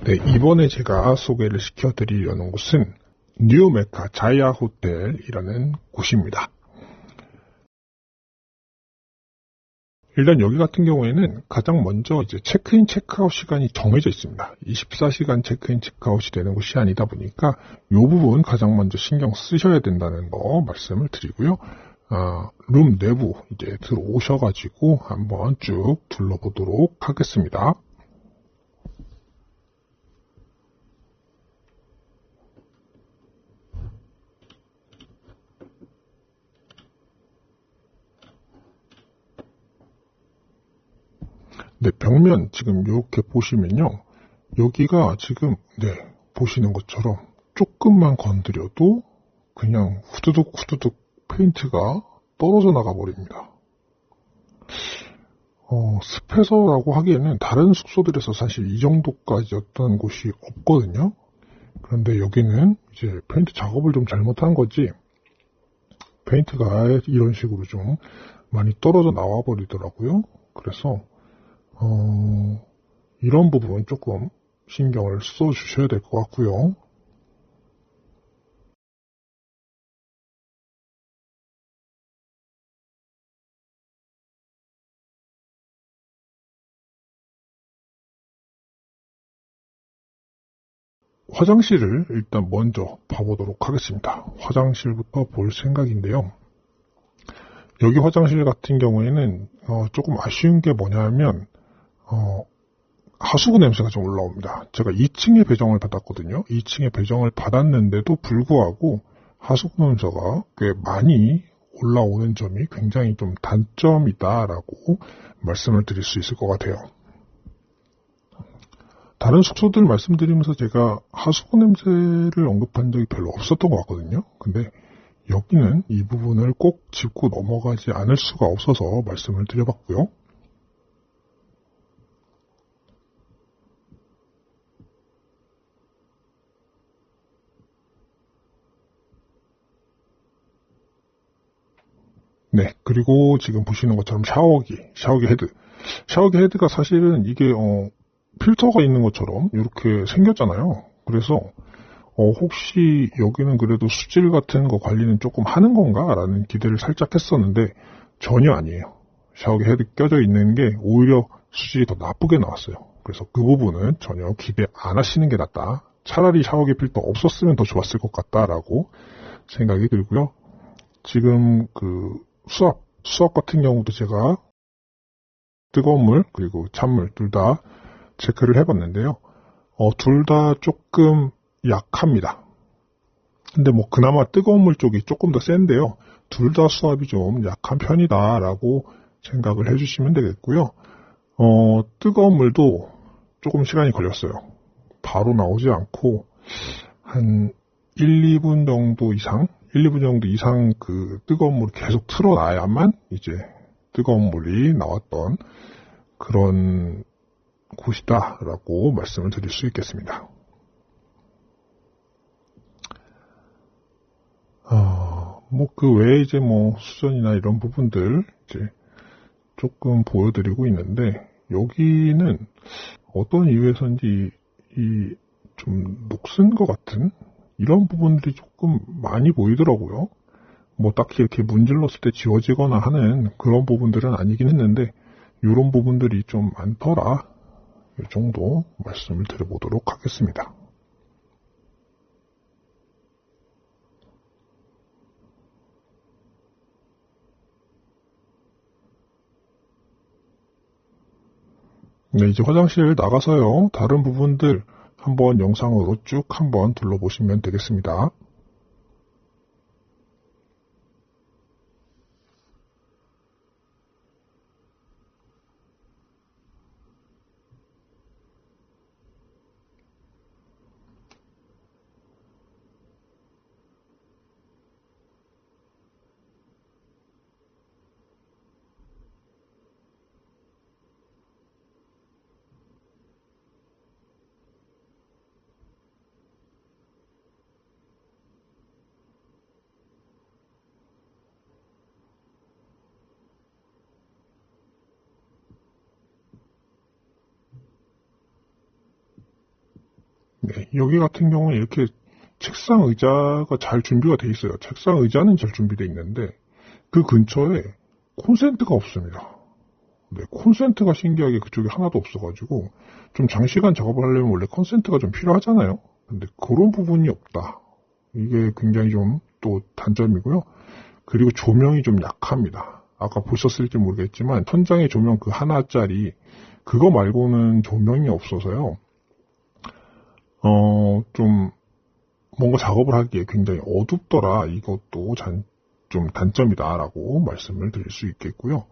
네, 이번에 제가 소개를 시켜드리려는 곳은 뉴 메카 자야 호텔이라는 곳입니다. 일단 여기 같은 경우에는 가장 먼저 이제 체크인 체크아웃 시간이 정해져 있습니다. 24시간 체크인 체크아웃이 되는 곳이 아니다 보니까 이 부분 가장 먼저 신경 쓰셔야 된다는 거 말씀을 드리고요. 룸 내부 이제 들어오셔가지고 한번 쭉 둘러보도록 하겠습니다. 네, 벽면 지금 이렇게 보시면요. 여기가 지금 보시는 것처럼 조금만 건드려도 그냥 후두둑 후두둑 페인트가 떨어져 나가 버립니다. 습해서라고 하기에는 다른 숙소들에서 사실 이 정도까지였던 곳이 없거든요. 그런데 여기는 이제 페인트 작업을 좀 잘못한 거지 페인트가 이런 식으로 좀 많이 떨어져 나와 버리더라고요. 그래서 이런 부분 조금 신경을 써 주셔야 될 것 같고요. 화장실을 일단 먼저 봐보도록 하겠습니다. 화장실부터 볼 생각인데요. 여기 화장실 같은 경우에는 조금 아쉬운 게 뭐냐면 하수구 냄새가 좀 올라옵니다. 제가 2층에 배정을 받았거든요. 2층에 배정을 받았는데도 불구하고 하수구 냄새가 꽤 많이 올라오는 점이 굉장히 좀 단점이다라고 말씀을 드릴 수 있을 것 같아요. 다른 숙소들 말씀드리면서 제가 하수구 냄새를 언급한 적이 별로 없었던 것 같거든요. 근데 여기는 이 부분을 꼭 짚고 넘어가지 않을 수가 없어서 말씀을 드려봤고요. 네, 그리고 지금 보시는 것처럼 샤워기 헤드가 사실은 이게 필터가 있는 것처럼 이렇게 생겼잖아요. 그래서 혹시 여기는 그래도 수질 같은 거 관리는 조금 하는 건가? 라는 기대를 살짝 했었는데 전혀 아니에요. 샤워기 헤드 껴져 있는 게 오히려 수질이 더 나쁘게 나왔어요. 그래서 그 부분은 전혀 기대 안 하시는 게 낫다. 차라리 샤워기 필터 없었으면 더 좋았을 것 같다라고 생각이 들고요. 지금 수압 같은 경우도 제가 뜨거운 물 그리고 찬물 둘 다 체크를 해봤는데요. 둘 다 조금 약합니다. 근데 그나마 뜨거운 물 쪽이 조금 더 센데요. 둘 다 수압이 좀 약한 편이다라고 생각을 해주시면 되겠고요. 뜨거운 물도 조금 시간이 걸렸어요. 바로 나오지 않고 한 1-2분 정도 이상 그 뜨거운 물을 계속 틀어놔야만 이제 뜨거운 물이 나왔던 그런 곳이다라고 말씀을 드릴 수 있겠습니다. 그 외에 이제 수전이나 이런 부분들 이제 조금 보여드리고 있는데 여기는 어떤 이유에서인지 좀 녹슨 것 같은 이런 부분들이 조금 많이 보이더라고요. 딱히 이렇게 문질렀을 때 지워지거나 하는 그런 부분들은 아니긴 했는데 이런 부분들이 좀 많더라. 이 정도 말씀을 드려보도록 하겠습니다. 네, 이제 화장실 나가서요. 다른 부분들 한번 영상으로 쭉 한번 둘러보시면 되겠습니다. 네, 여기 같은 경우는 이렇게 책상 의자가 잘 준비가 돼 있어요. 책상 의자는 잘 준비되어 있는데 그 근처에 콘센트가 없습니다. 네, 콘센트가 신기하게 그쪽에 하나도 없어가지고 좀 장시간 작업을 하려면 원래 콘센트가 좀 필요하잖아요. 근데 그런 부분이 없다. 이게 굉장히 좀 또 단점이고요. 그리고 조명이 좀 약합니다. 아까 보셨을지 모르겠지만 천장에 조명 그 하나짜리 그거 말고는 조명이 없어서요. 좀 뭔가 작업을 하기에 굉장히 어둡더라. 이것도 좀 단점이다라고 말씀을 드릴 수 있겠고요.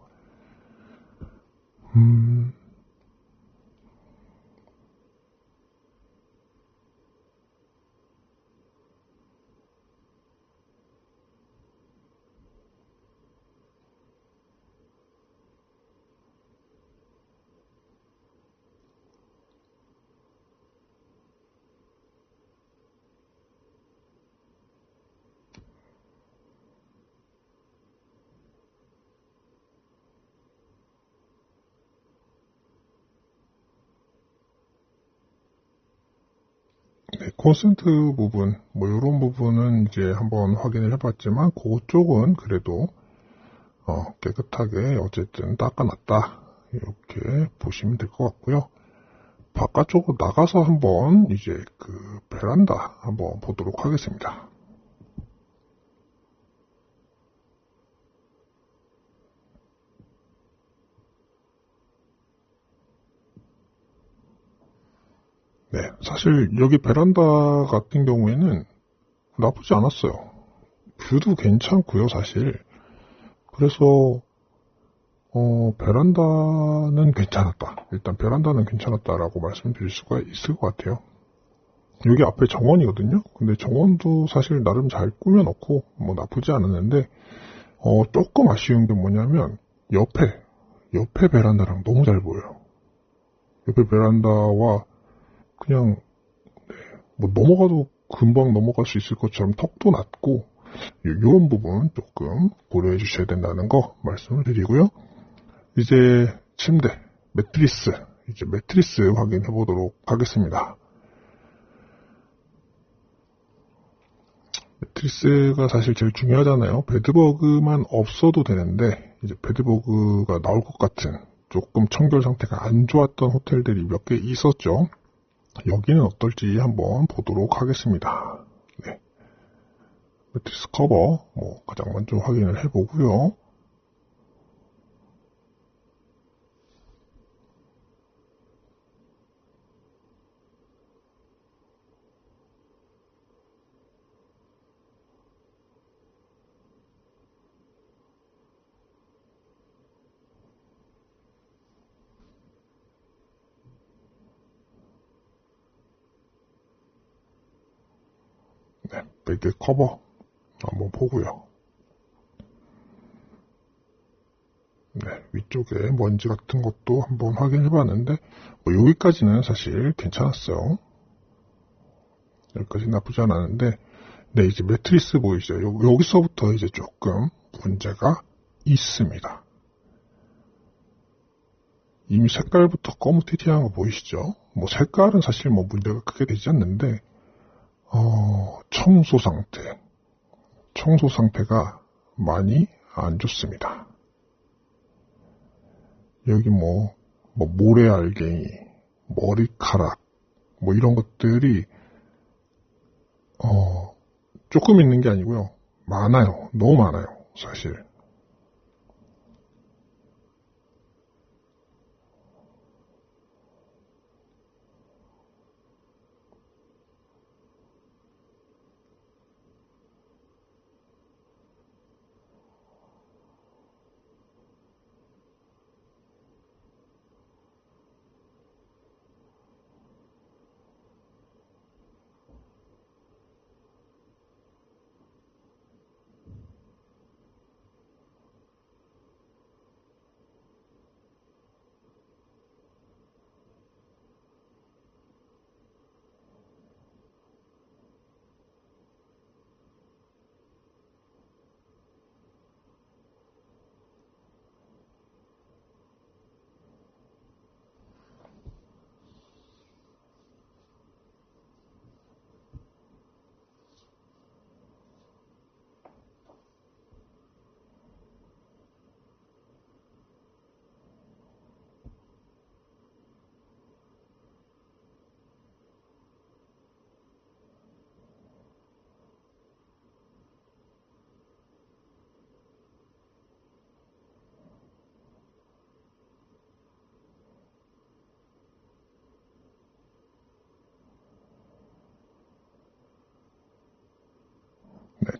네, 콘센트 부분, 뭐 이런 부분은 이제 한번 확인을 해봤지만 그쪽은 그래도 깨끗하게 어쨌든 닦아놨다 이렇게 보시면 될 것 같고요. 바깥쪽으로 나가서 한번 이제 그 베란다 한번 보도록 하겠습니다. 네, 사실 여기 베란다 같은 경우에는 나쁘지 않았어요. 뷰도 괜찮고요, 사실. 그래서 베란다는 괜찮았다. 일단 베란다는 괜찮았다라고 말씀드릴 수가 있을 것 같아요. 여기 앞에 정원이거든요. 근데 정원도 사실 나름 잘 꾸며놓고 뭐 나쁘지 않았는데 조금 아쉬운 게 뭐냐면 옆에 베란다랑 너무 잘 보여요. 옆에 베란다와 그냥 뭐 넘어가도 금방 넘어갈 수 있을 것처럼 턱도 낮고 이런 부분 조금 고려해 주셔야 된다는 거 말씀을 드리고요. 이제 침대, 매트리스 확인해 보도록 하겠습니다. 매트리스가 사실 제일 중요하잖아요. 베드버그만 없어도 되는데 이제 베드버그가 나올 것 같은 조금 청결 상태가 안 좋았던 호텔들이 몇 개 있었죠. 여기는 어떨지 한번 보도록 하겠습니다. 네. 매트리스 커버 가장 먼저 확인을 해보고요. 네, 베드 커버 한번 보고요. 네, 위쪽에 먼지 같은 것도 한번 확인해 봤는데 여기까지는 사실 괜찮았어요. 여기까지 나쁘지 않았는데 네, 이제 매트리스 보이시죠? 여기서부터 이제 조금 문제가 있습니다. 이미 색깔부터 거무튀튀한 거 보이시죠? 색깔은 사실 문제가 크게 되지 않는데 청소 상태가 많이 안 좋습니다. 여기 모래알갱이, 머리카락, 이런 것들이, 조금 있는 게 아니고요. 많아요. 너무 많아요. 사실.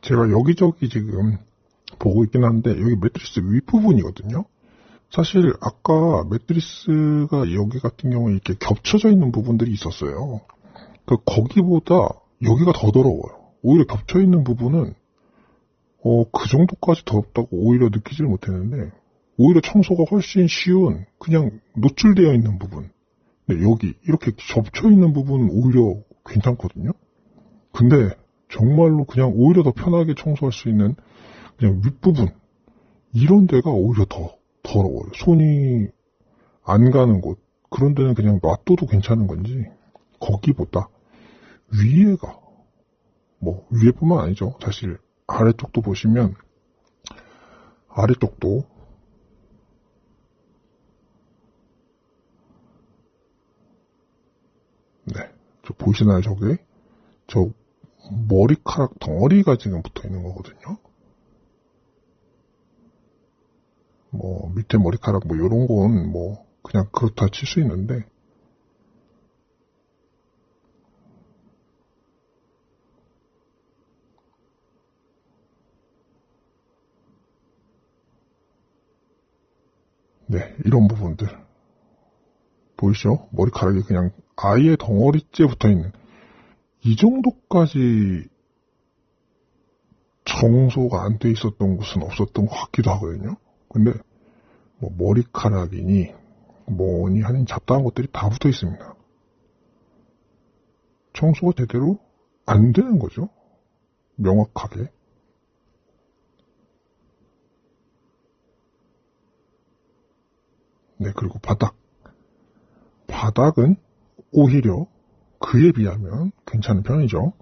제가 여기저기 지금 보고 있긴 한데 여기 매트리스 윗부분이거든요. 사실 아까 매트리스가 여기 같은 경우에 이렇게 겹쳐져 있는 부분들이 있었어요. 거기보다 여기가 더 더러워요. 오히려 겹쳐 있는 부분은 그 정도까지 더럽다고 오히려 느끼질 못했는데 오히려 청소가 훨씬 쉬운 그냥 노출되어 있는 부분. 근데 여기 이렇게 겹쳐 있는 부분은 오히려 괜찮거든요. 근데 정말로 그냥 오히려 더 편하게 청소할 수 있는 그냥 윗부분 이런 데가 오히려 더 더러워요. 손이 안 가는 곳 그런 데는 그냥 놔둬도 괜찮은 건지 거기보다 위에가 위에뿐만 아니죠. 사실 아래쪽도 보시면 아래쪽도 네, 저 보이시나요? 저게 저 머리카락 덩어리가 지금 붙어 있는 거거든요. 밑에 머리카락 요런 건 그냥 그렇다 칠 수 있는데 네, 이런 부분들 보이시죠? 머리카락이 그냥 아예 덩어리째 붙어 있는 이 정도까지 청소가 안 돼 있었던 곳은 없었던 것 같기도 하거든요. 근데 머리카락이니 뭐니 하는 잡다한 것들이 다 붙어 있습니다. 청소가 제대로 안 되는 거죠. 명확하게. 네, 그리고 바닥은 오히려 그에 비하면 괜찮은 편이죠.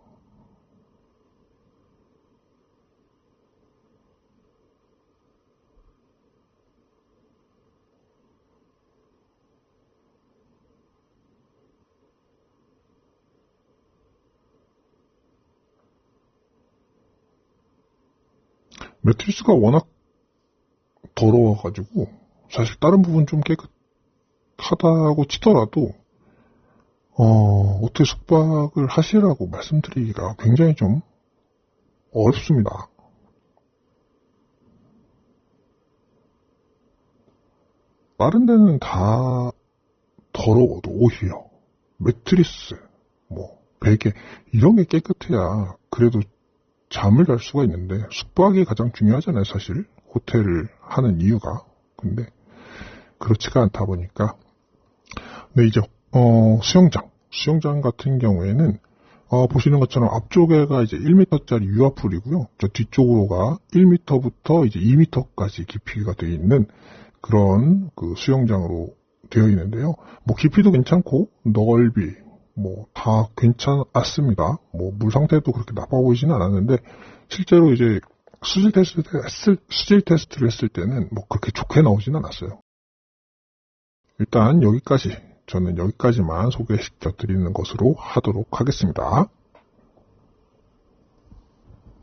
매트리스가 워낙 더러워가지고 사실 다른 부분 좀 깨끗하다고 치더라도 어떻게 숙박을 하시라고 말씀드리기가 굉장히 좀 어렵습니다. 다른 데는 다 더러워도 오히려 매트리스, 베개 이런 게 깨끗해야 그래도 잠을 잘 수가 있는데 숙박이 가장 중요하잖아요. 사실 호텔을 하는 이유가. 근데 그렇지가 않다 보니까 네, 이제 수영장 같은 경우에는 보시는 것처럼 앞쪽에가 이제 1m짜리 유아풀이고요. 저 뒤쪽으로가 1m부터 이제 2m까지 깊이가 되어 있는 그런 그 수영장으로 되어 있는데요. 깊이도 괜찮고 넓이 다 괜찮았습니다. 물 상태도 그렇게 나빠 보이지는 않았는데 실제로 이제 수질 테스트를 했을 때는 그렇게 좋게 나오지는 않았어요. 일단 저는 여기까지만 소개시켜 드리는 것으로 하도록 하겠습니다.